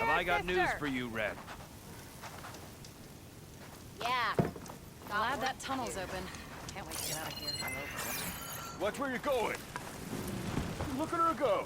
Have I got news for you, Red? Yeah. Glad that tunnel's open. Can't wait to get out of here. Watch where you're going. Look at her go.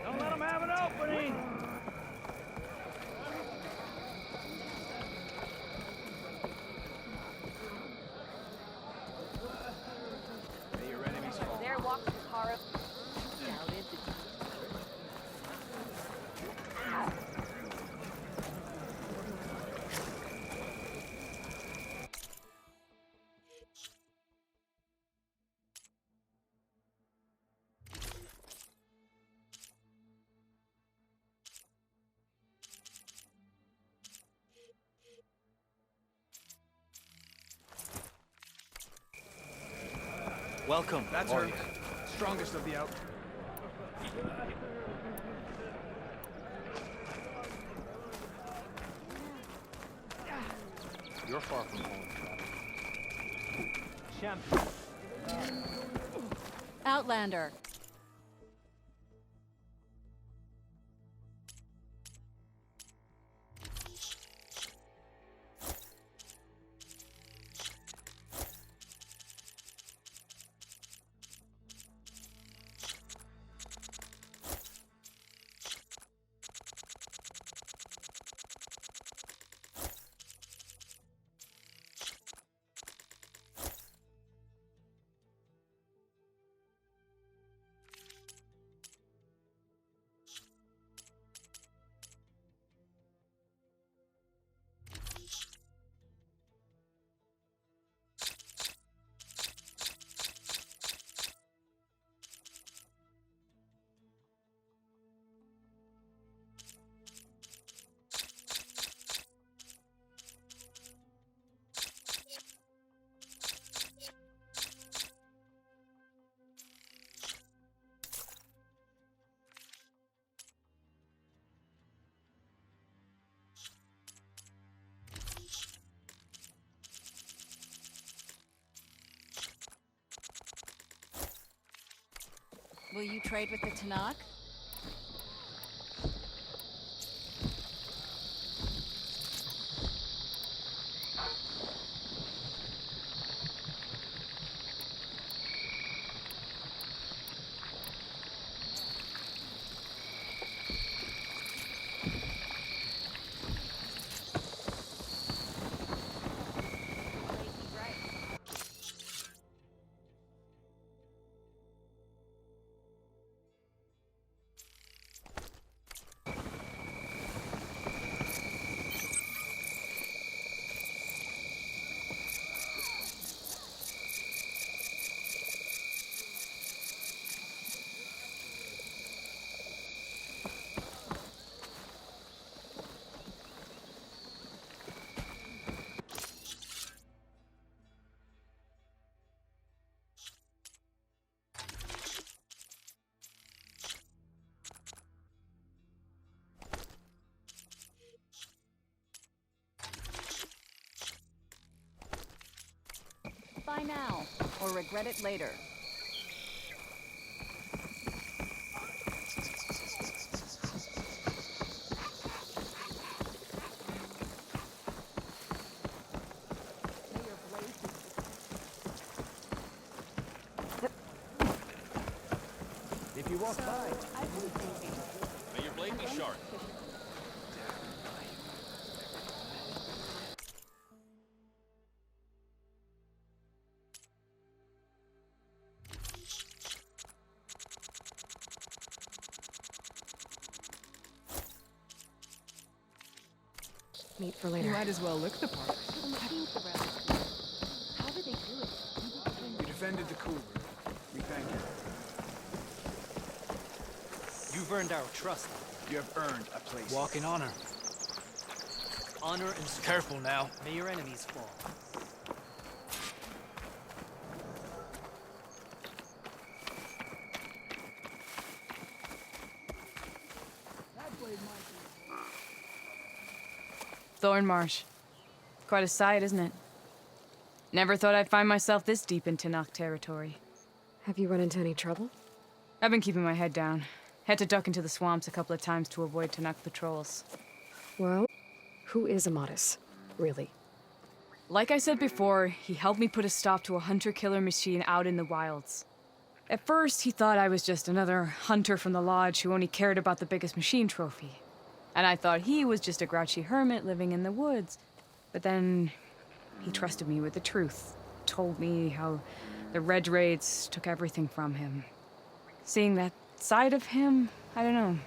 Don't let them have an opening! May your enemies fall. There walks Kara. Doubted the Welcome. That's her. Strongest of the out. You're far from home, Travis. Champion. Outlander. Will you trade with the Tanakh? Die now, or regret it later. If you walk by. May your blade be sharp. Meet for You later. might as well look the part. The machines around. How did they do it? You defended the Cougar. We thank you. You've earned our trust. You have earned a place. Walk in honor. Honor and strength. Careful now. May your enemies fall. Thornmarsh. Quite a sight, isn't it? Never thought I'd find myself this deep in Tenakth territory. Have you run into any trouble? I've been keeping my head down. Had to duck into the swamps a couple of times to avoid Tenakth patrols. Well, who is Amadis, really? Like I said before, he helped me put a stop to a hunter-killer machine out in the wilds. At first, he thought I was just another hunter from the lodge who only cared about the biggest machine trophy. And I thought he was just a grouchy hermit living in the woods. But then he trusted me with the truth. Told me how the Red Raids took everything from him. Seeing that side of him, I don't know,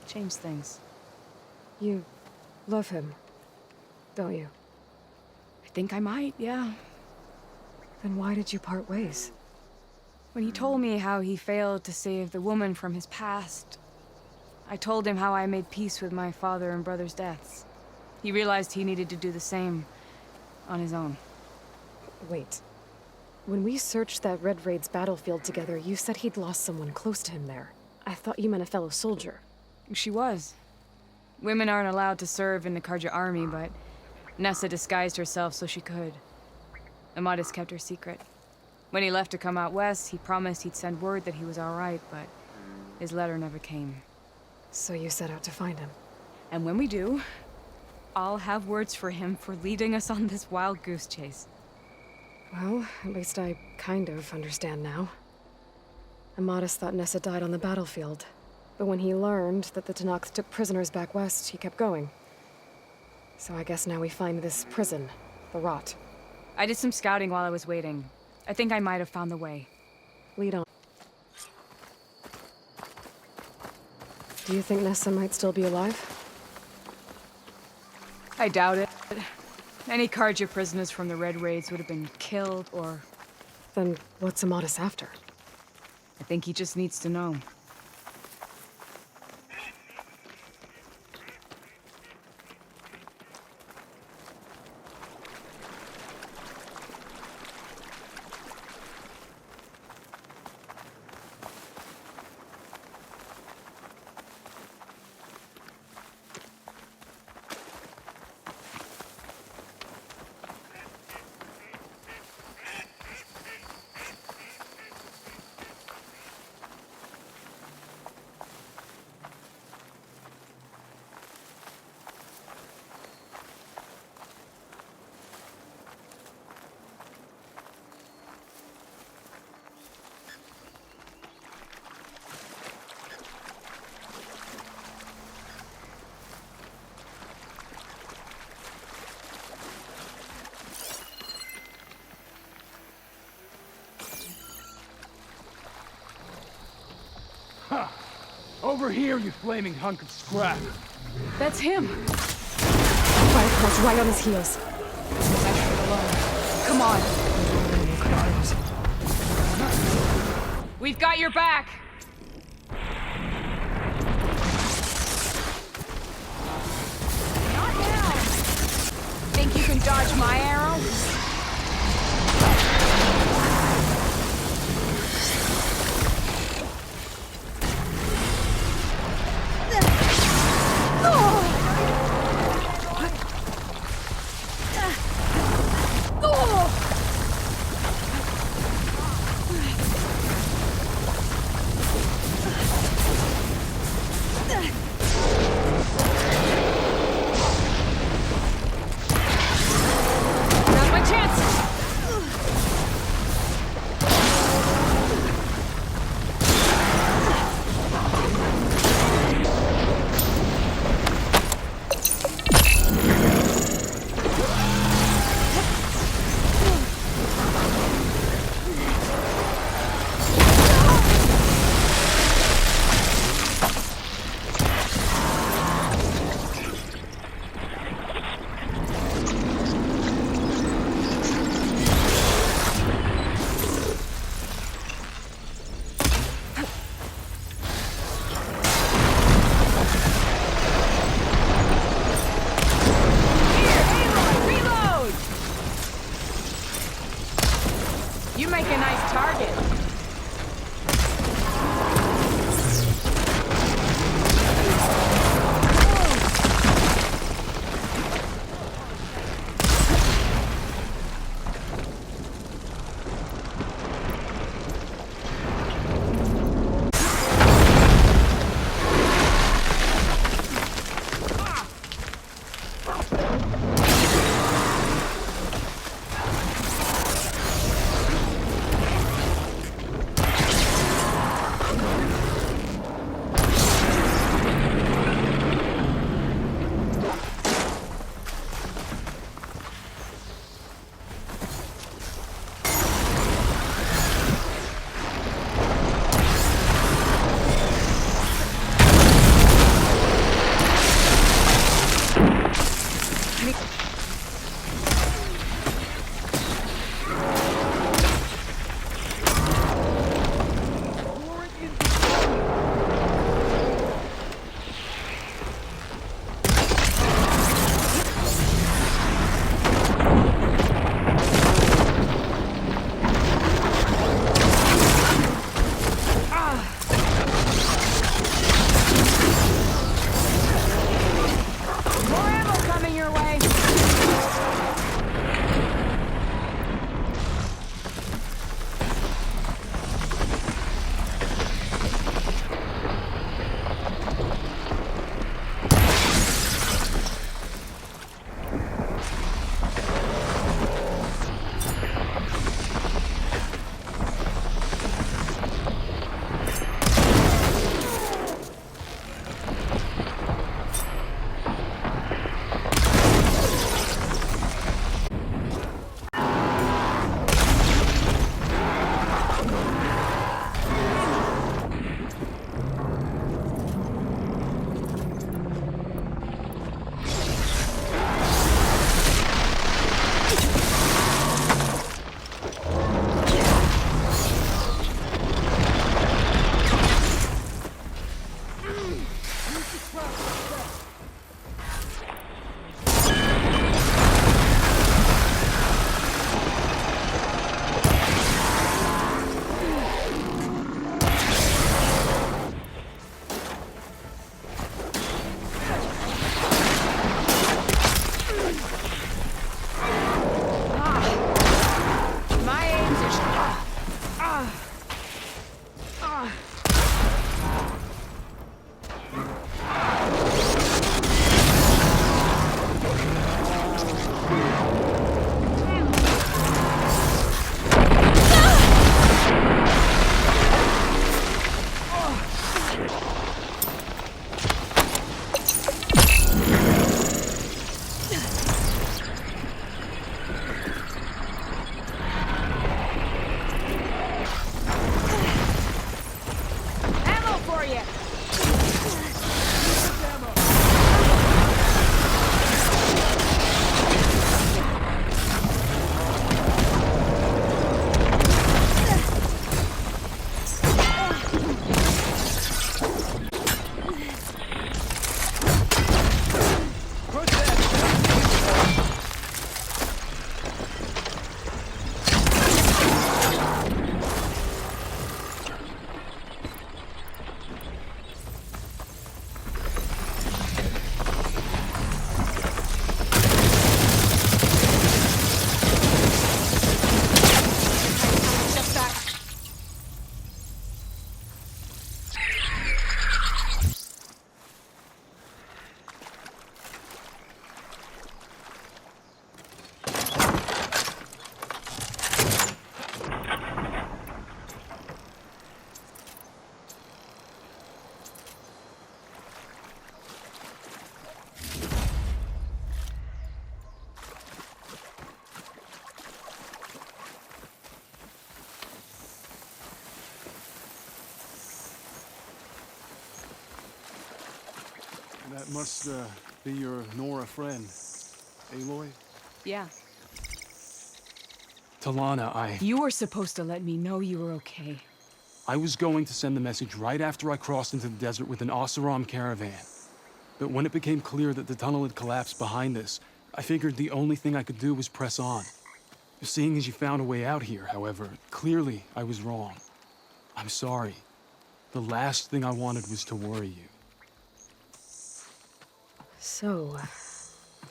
changed things. You love him, don't you? I think I might, yeah. Then why did you part ways? When he told me how he failed to save the woman from his past, I told him how I made peace with my father and brother's deaths. He realized he needed to do the same on his own. Wait. When we searched that Red Raid's battlefield together, you said he'd lost someone close to him there. I thought you meant a fellow soldier. She was. Women aren't allowed to serve in the Karja army, but Nessa disguised herself so she could. Amadis kept her secret. When he left to come out west, he promised he'd send word that he was all right, but his letter never came. So you set out to find him. And when we do, I'll have words for him for leading us on this wild goose chase. Well, at least I kind of understand now. Amadis thought Nessa died on the battlefield. But when he learned that the Tenakth took prisoners back west, he kept going. So I guess now we find this prison, the Rot. I did some scouting while I was waiting. I think I might have found the way. Lead on. Do you think Nessa might still be alive? I doubt it. Any Karja prisoners from the Red Raids would have been killed, or Then what's Amadis after? I think he just needs to know. Over here, you flaming hunk of scrap. That's him! Fireflies right on his heels. Come on! We've got your back! Not now! Think you can dodge my arrow? You make a nice target. That must be your Nora friend, Aloy? Yeah. Talana, You were supposed to let me know you were okay. I was going to send the message right after I crossed into the desert with an Oseram caravan. But when it became clear that the tunnel had collapsed behind us, I figured the only thing I could do was press on. Seeing as you found a way out here, however, clearly I was wrong. I'm sorry. The last thing I wanted was to worry you. So,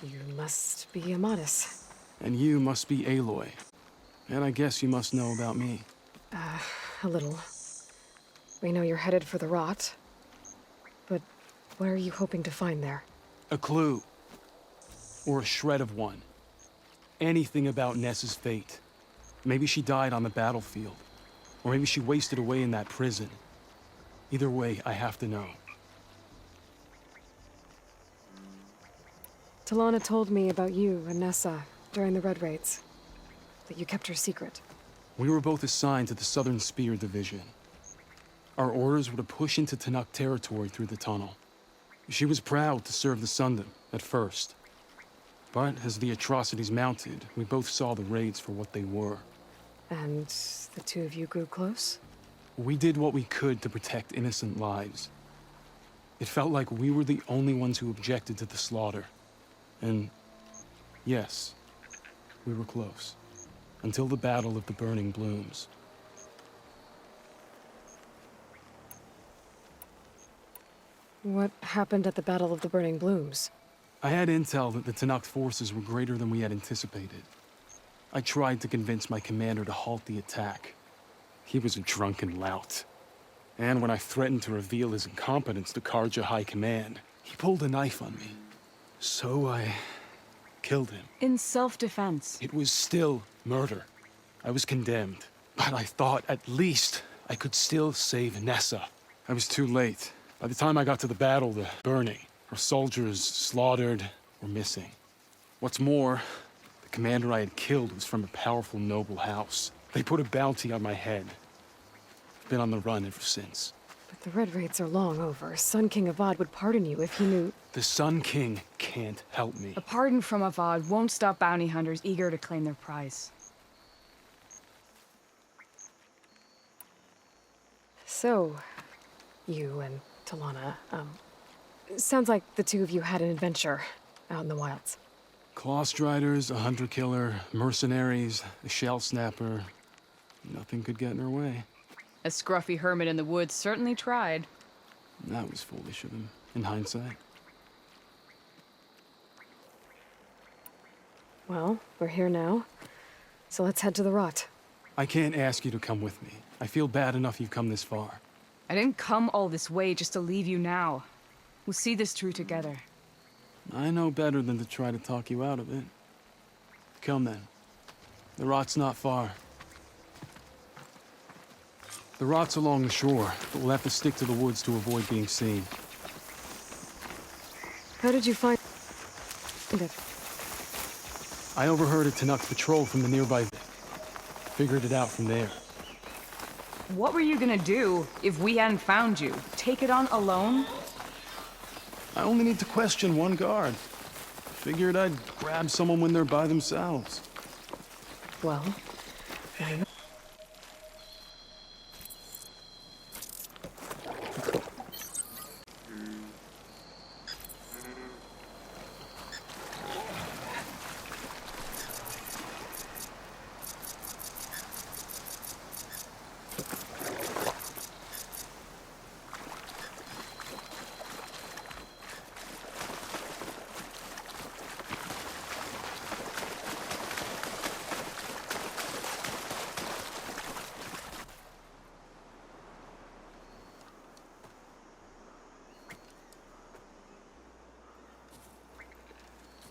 you must be Amatis. And you must be Aloy. And I guess you must know about me. A little. We know you're headed for the rot. But what are you hoping to find there? A clue. Or a shred of one. Anything about Nessa's fate. Maybe she died on the battlefield. Or maybe she wasted away in that prison. Either way, I have to know. Talana told me about you and Nessa during the Red Raids. That you kept her secret. We were both assigned to the Southern Spear Division. Our orders were to push into Tenakth territory through the tunnel. She was proud to serve the Sundom at first. But as the atrocities mounted, we both saw the raids for what they were. And the two of you grew close? We did what we could to protect innocent lives. It felt like we were the only ones who objected to the slaughter. And yes, we were close. Until the Battle of the Burning Blooms. What happened at the Battle of the Burning Blooms? I had intel that the Tenakth forces were greater than we had anticipated. I tried to convince my commander to halt the attack. He was a drunken lout. And when I threatened to reveal his incompetence to Karja High Command, he pulled a knife on me. So I killed him. In self-defense. It was still murder. I was condemned. But I thought at least I could still save Nessa. I was too late. By the time I got to the battle, the burning, our soldiers slaughtered or missing. What's more, the commander I had killed was from a powerful noble house. They put a bounty on my head. Been on the run ever since. But the Red Raids are long over. Sun King Avad would pardon you if he knew... The Sun King can't help me. A pardon from Avad won't stop bounty hunters eager to claim their prize. So, you and Talana, sounds like the two of you had an adventure out in the wilds. Clawstriders, a hunter-killer, mercenaries, a shell snapper. Nothing could get in her way. A scruffy hermit in the woods certainly tried. That was foolish of him, in hindsight. Well, we're here now, so let's head to the rot. I can't ask you to come with me. I feel bad enough you've come this far. I didn't come all this way just to leave you now. We'll see this through together. I know better than to try to talk you out of it. Come then. The rot's not far. The rot's along the shore, but we'll have to stick to the woods to avoid being seen. How did you find it? I overheard a Tenakth patrol from the nearby... Figured it out from there. What were you gonna do if we hadn't found you? Take it on alone? I only need to question one guard. Figured I'd grab someone when they're by themselves. Well, why not?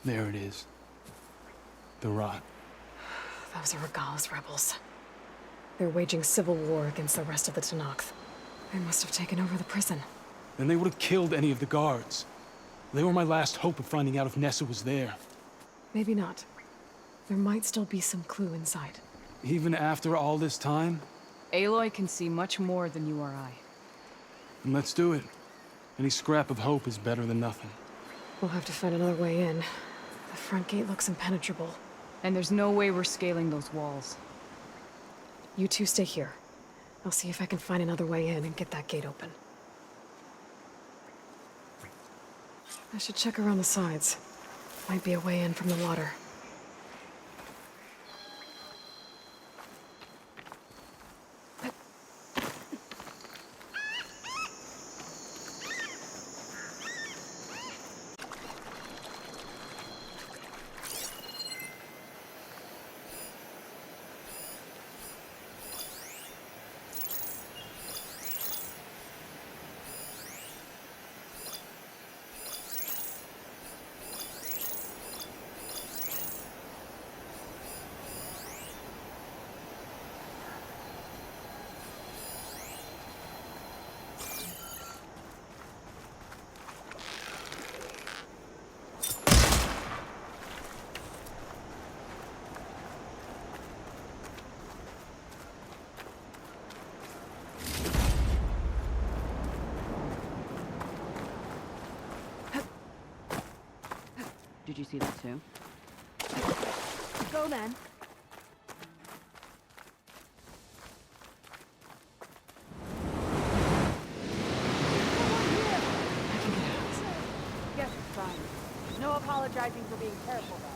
There it is. The rot. Those are Regal's rebels. They're waging civil war against the rest of the Tenakth. They must have taken over the prison. Then they would have killed any of the guards. They were my last hope of finding out if Nessa was there. Maybe not. There might still be some clue inside. Even after all this time? Aloy can see much more than you or I. Then let's do it. Any scrap of hope is better than nothing. We'll have to find another way in. The front gate looks impenetrable. And there's no way we're scaling those walls. You two stay here. I'll see if I can find another way in and get that gate open. I should check around the sides. Might be a way in from the water. Did you see that too? Go then. Guess it's fine. No apologizing for being careful, though.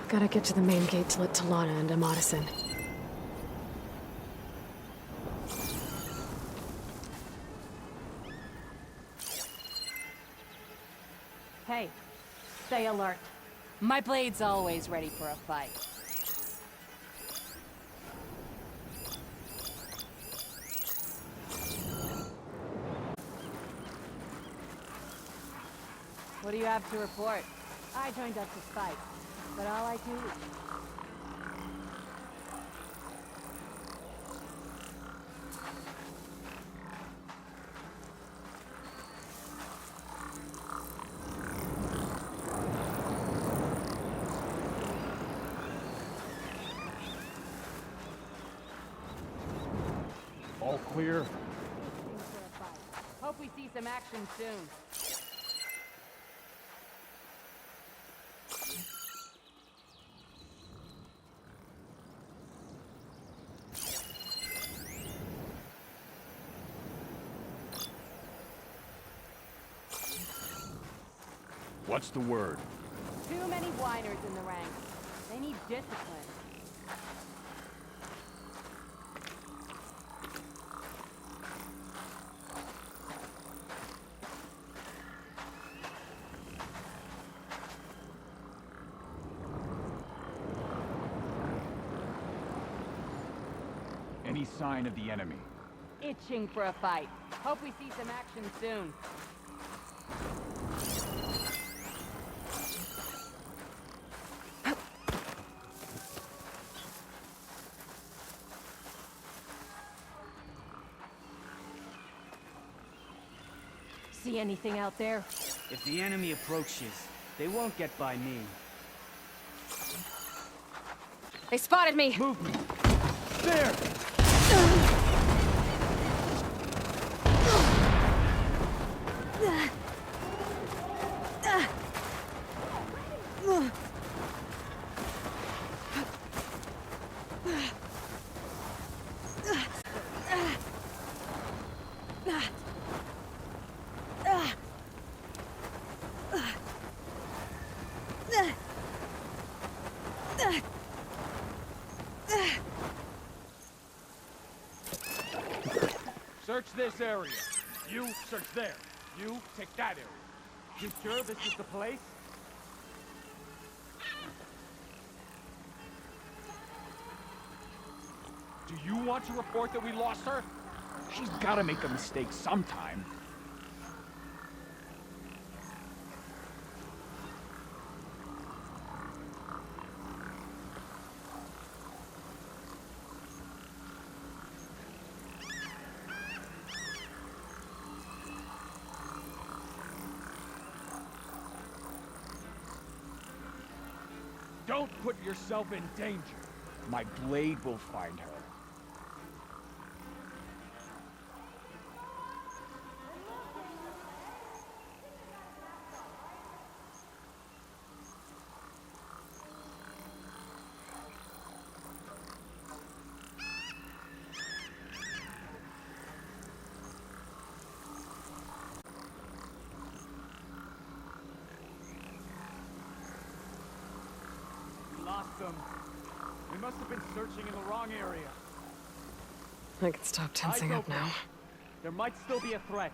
Gotta get to the main gate to let Talana and Amatis in. Hey, stay alert. My blade's always ready for a fight. What do you have to report? I joined up to fight, but all I do is... All clear. for a fight. Hope we see some action soon. What's the word? Too many whiners in the ranks. They need discipline. Any sign of the enemy? Itching for a fight. Hope we see some action soon. See anything out there? If the enemy approaches, they won't get by me. They spotted me! Movement! There! Search this area. You search there. You take that area. You sure this is the place? Do you want to report that we lost her? She's gotta make a mistake sometime. Don't put yourself in danger. My blade will find her. We lost them. We must have been searching in the wrong area. I can stop tensing up now. There might still be a threat.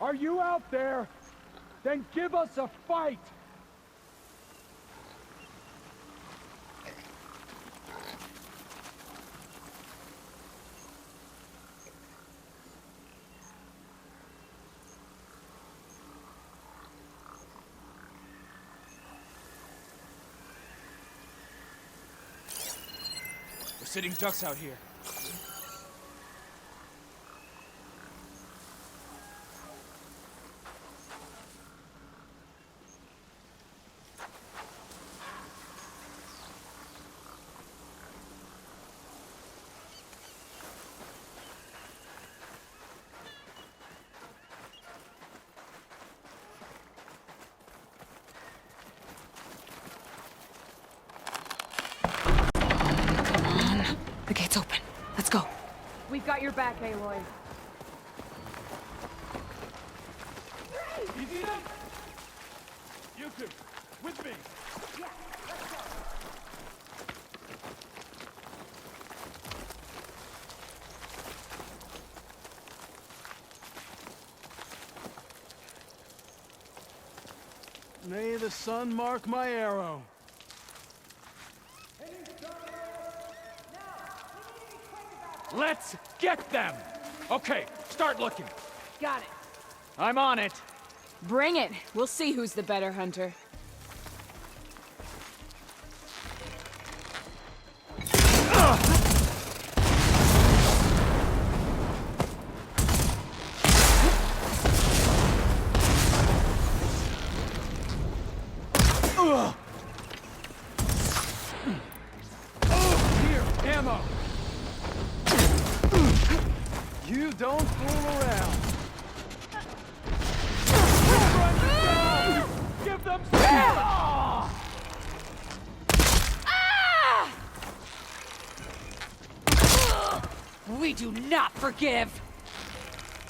Are you out there? Then give us a fight! We're sitting ducks out here. We've got your back, Aloy. Easy now. You two, with me. May the sun mark my arrow. Let's get them! Okay, start looking. Got it. I'm on it. Bring it. We'll see who's the better hunter. Here, ammo. You don't fool around. Give them We do not forgive!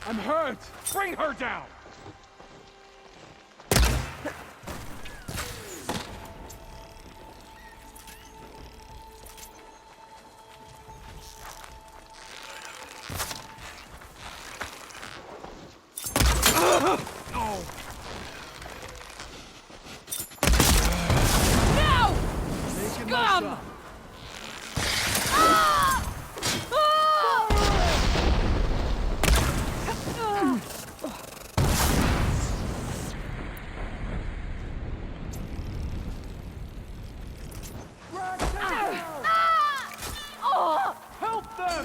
I'm hurt. Bring her down! No! Making my Scum! shot. Help them!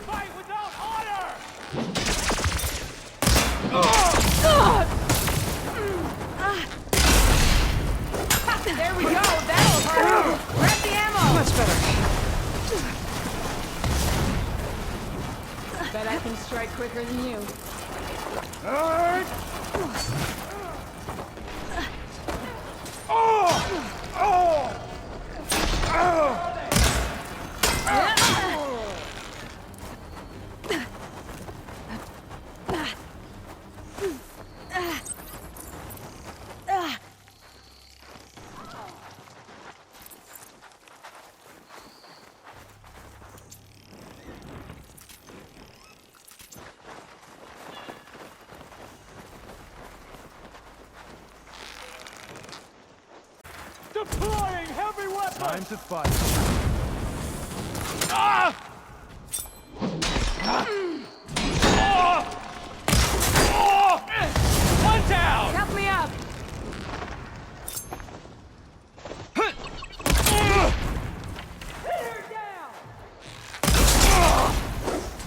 Fight without honor! There we go. That'll hurt. Grab the ammo. Much better. Bet I can strike quicker than you. Deploying heavy weapons! Time to fight. One down! Help me up.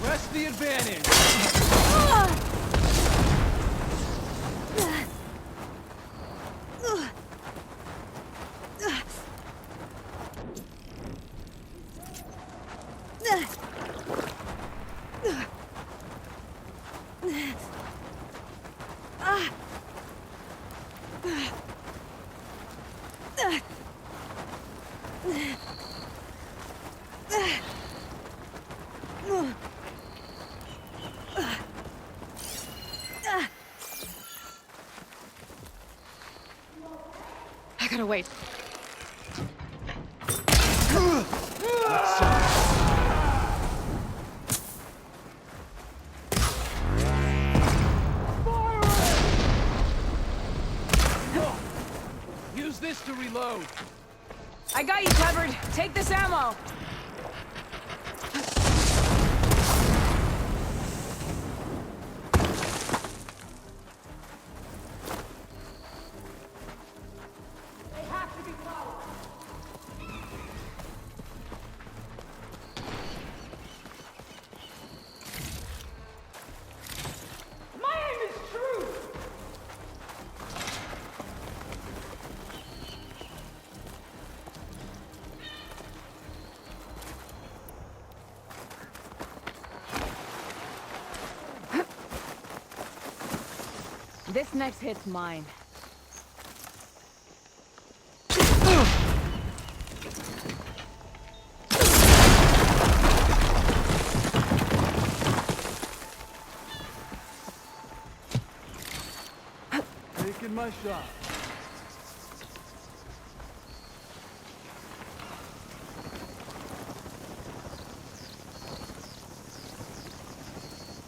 Press the advantage. I gotta wait. Use this to reload. I got you covered. Take this ammo. This next hit's mine. Taking my shot.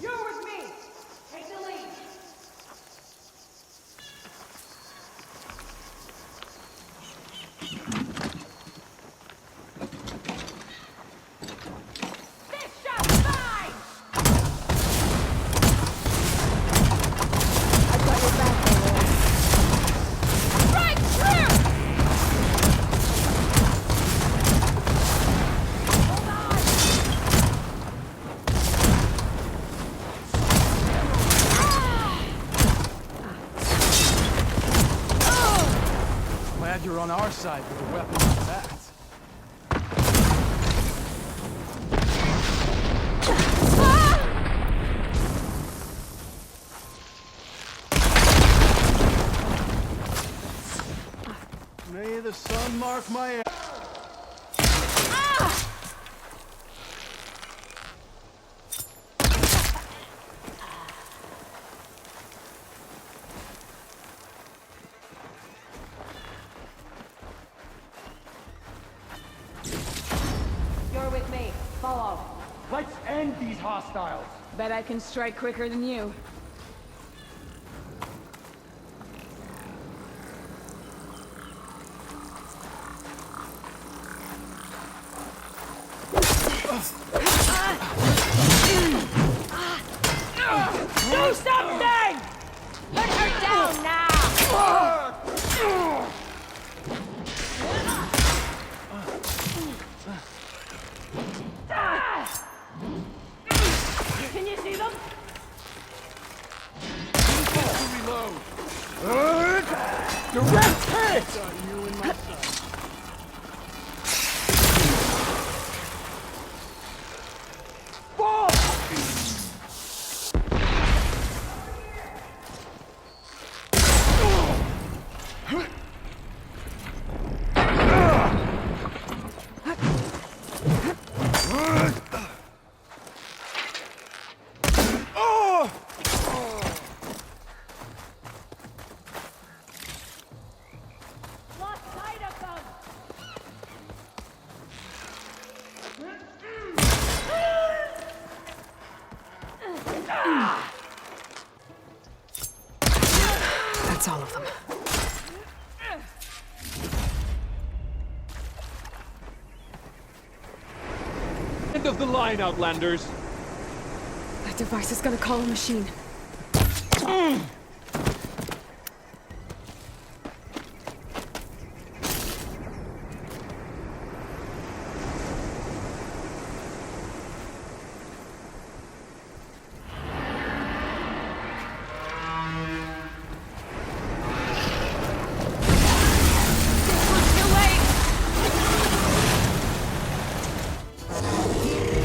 You're with me! Take the lead! This shot's mine! I've got your back, Aloy. Right through! Hold on! Glad you're on our side with a weapon like that. May the sun mark my... You're with me. Follow. Let's end these hostiles. Bet I can strike quicker than you. Do something! Put her down now! Can you see them? Direct hit! Lost sight of them! That's all of them. End of the line, Outlanders. That device is gonna call a machine.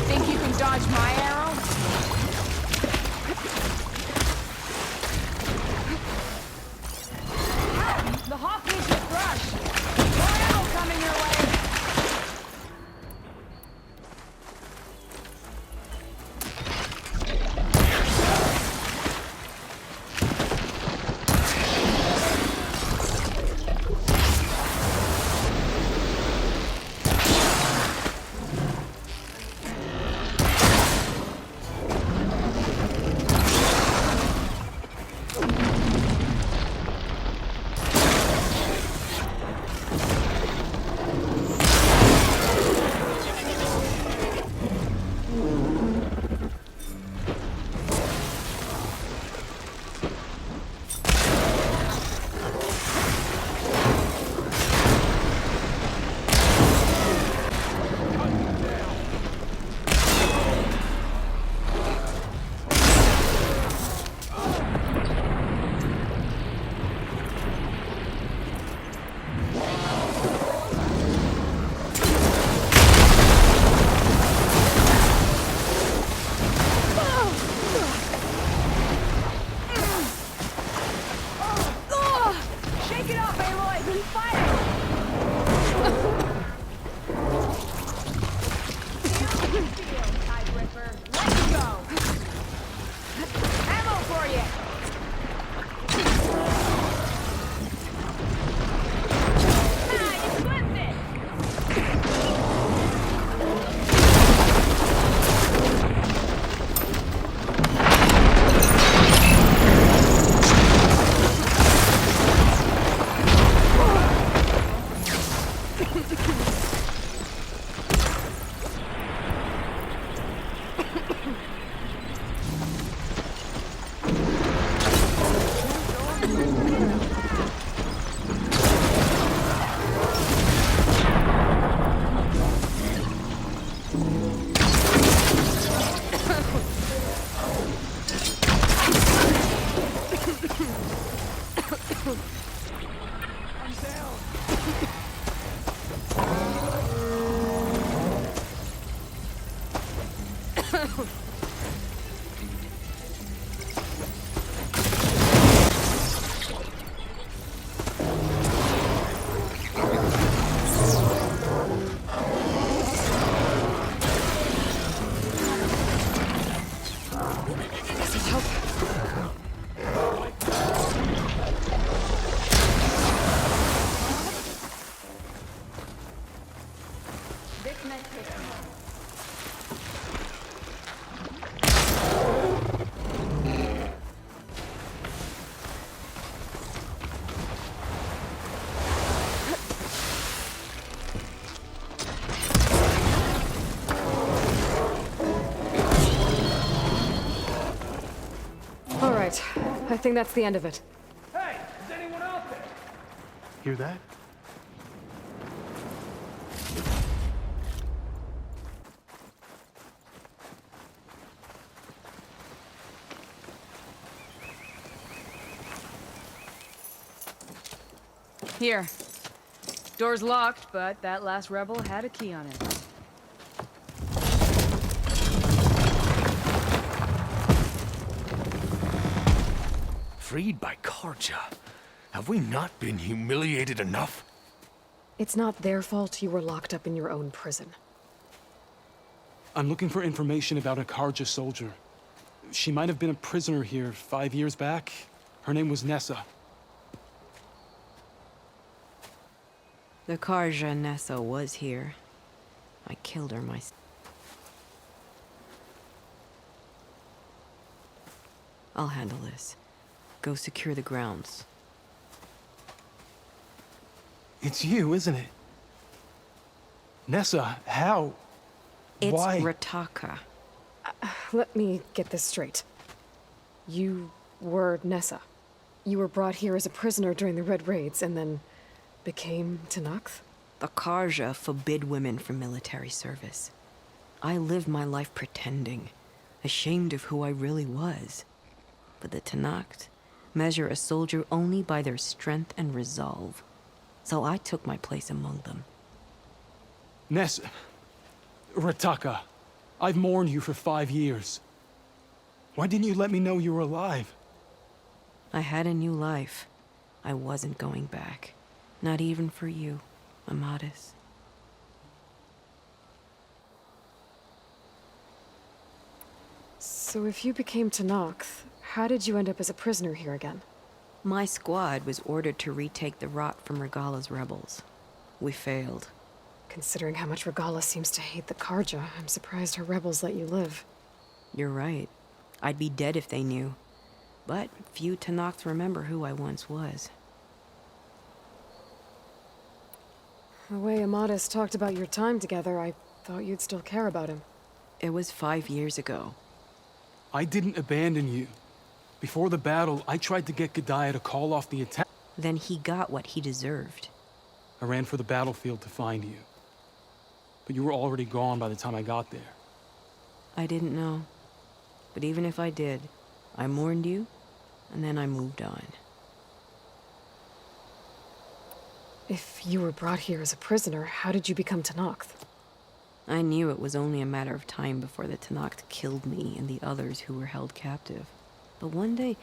Think you can dodge my arrow? All right, I think that's the end of it. Hey, is anyone out there? Hear that? Here. Door's locked, but that last rebel had a key on it. Freed by Karja. Have we not been humiliated enough? It's not their fault you were locked up in your own prison. I'm looking for information about a Karja soldier. She might have been a prisoner here 5 years back. Her name was Nessa. The Karja Nessa was here. I killed her myself. I'll handle this. Go secure the grounds. It's you, isn't it? Nessa, how? It's Why? Rataka. Let me get this straight. You were Nessa. You were brought here as a prisoner during the Red Raids and then became Tenakth? The Karja forbid women from military service. I lived my life pretending, ashamed of who I really was. But the Tenakth measure a soldier only by their strength and resolve. So I took my place among them. Nessa. Rataka. I've mourned you for 5 years. Why didn't you let me know you were alive? I had a new life. I wasn't going back. Not even for you, Amadis. So if you became Tenakth, how did you end up as a prisoner here again? My squad was ordered to retake the Rot from Regala's rebels. We failed. Considering how much Regala seems to hate the Karja, I'm surprised her rebels let you live. You're right. I'd be dead if they knew. But few Tenakth remember who I once was. The way Amadis talked about your time together, I thought you'd still care about him. It was 5 years ago. I didn't abandon you. Before the battle, I tried to get Godiah to call off the attack. Then he got what he deserved. I ran for the battlefield to find you. But you were already gone by the time I got there. I didn't know. But even if I did, I mourned you, and then I moved on. If you were brought here as a prisoner, how did you become Tenakth? I knew it was only a matter of time before the Tenakth killed me and the others who were held captive. But one day,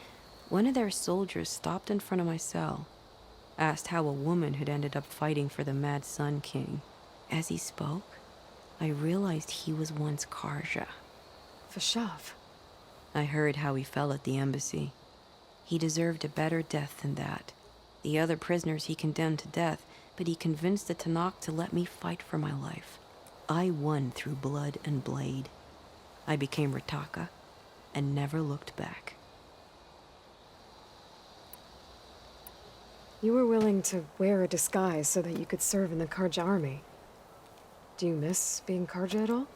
one of their soldiers stopped in front of my cell, asked how a woman had ended up fighting for the Mad Sun King. As he spoke, I realized he was once Karja. Vashav. I heard how he fell at the embassy. He deserved a better death than that. The other prisoners he condemned to death, but he convinced the Tenakth to let me fight for my life. I won through blood and blade. I became Rataka, and never looked back. You were willing to wear a disguise so that you could serve in the Karja army. Do you miss being Karja at all?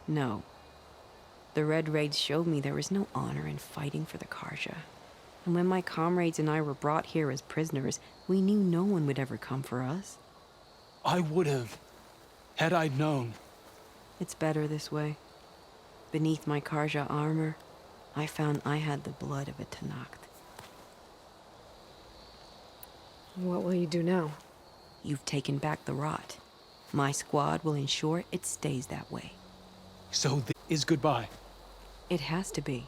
No. The Red Raids showed me there was no honor in fighting for the Karja. And when my comrades and I were brought here as prisoners, we knew no one would ever come for us. I would have, had I known. It's better this way. Beneath my Karja armor, I found I had the blood of a Tenakth. What will you do now? You've taken back the Rot. My squad will ensure it stays that way. So this is goodbye. It has to be.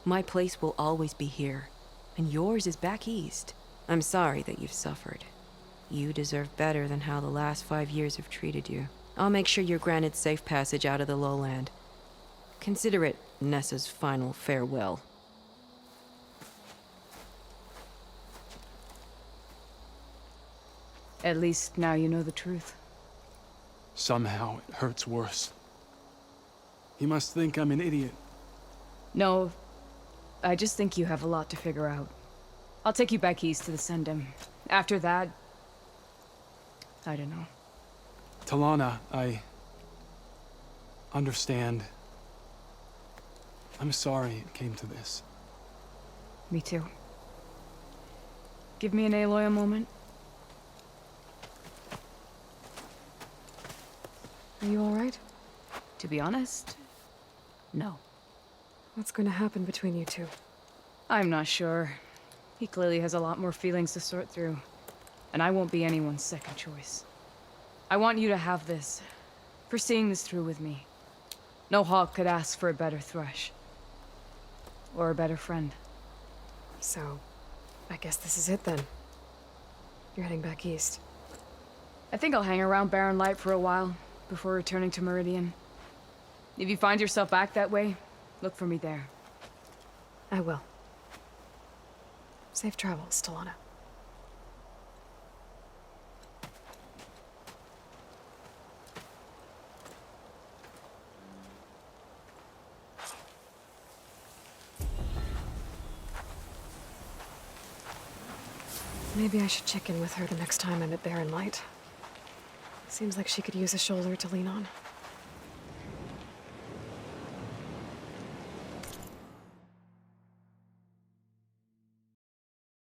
My place will always be here, and yours is back east. I'm sorry that you've suffered. You deserve better than how the last 5 years have treated you. I'll make sure you're granted safe passage out of the lowland. Consider it Nessa's final farewell. At least now you know the truth. somehow it hurts worse. He must think I'm an idiot. No, I just think you have a lot to figure out. I'll take you back east to the Sendem. After that, I don't know. Talana, I understand. I'm sorry it came to this. Me too. Give me and Aloy a moment. Are you all right? To be honest, no. What's going to happen between you two? I'm not sure. He clearly has a lot more feelings to sort through. And I won't be anyone's second choice. I want you to have this. For seeing this through with me. No hawk could ask for a better thrush. Or a better friend. So, I guess this is it then. You're heading back east. I think I'll hang around Barren Light for a while, before returning to Meridian. If you find yourself back that way, look for me there. I will. Safe travels, Talana. Maybe I should check in with her the next time I'm at Barren Light. Seems like she could use a shoulder to lean on.